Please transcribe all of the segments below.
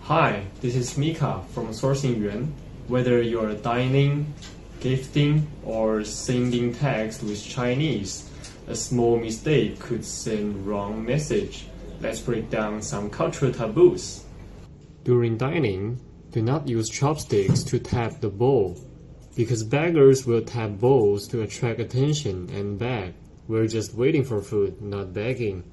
Hi, this is Mika from Sourcingyuan. Whether you're dining, gifting, or sending text with Chinese, a small mistake could send wrong message. Let's break down some cultural taboos. During dining, do not use chopsticks to tap the bowl, because beggars will tap bowls to attract attention and beg. We're just waiting for food, not begging.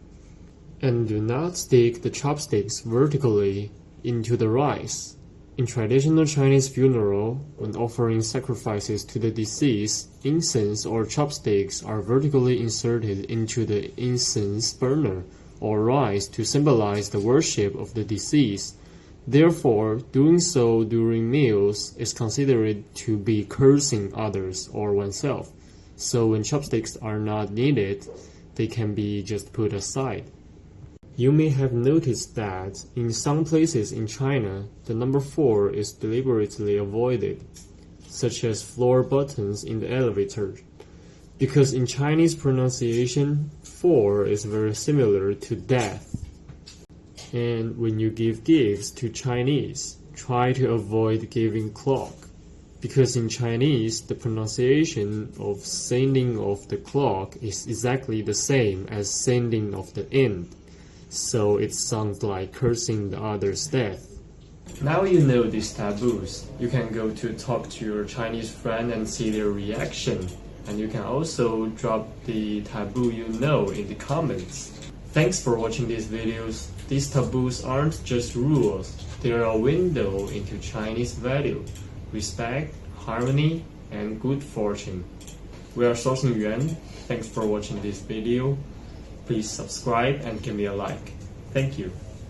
And do not stick the chopsticks vertically into the rice. In traditional Chinese funeral, when offering sacrifices to the deceased, incense or chopsticks are vertically inserted into the incense burner or rice to symbolize the worship of the deceased. Therefore, doing so during meals is considered to be cursing others or oneself. So when chopsticks are not needed, they can be just put aside. You may have noticed that in some places in China, the number 4 is deliberately avoided, such as floor buttons in the elevator, because in Chinese pronunciation, 4 is very similar to death. And when you give gifts to Chinese, try to avoid giving clock, because in Chinese, the pronunciation of sending of the clock is exactly the same as sending of the end. So it sounds like cursing the other's death. Now you know these taboos. You can go to talk to your Chinese friend and see their reaction. And you can also drop the taboo you know in the comments. Thanks for watching these videos. These taboos aren't just rules. They are a window into Chinese value, respect, harmony, and good fortune. We are Sourcingyuan. Thanks for watching this video. Please subscribe and give me a like. Thank you.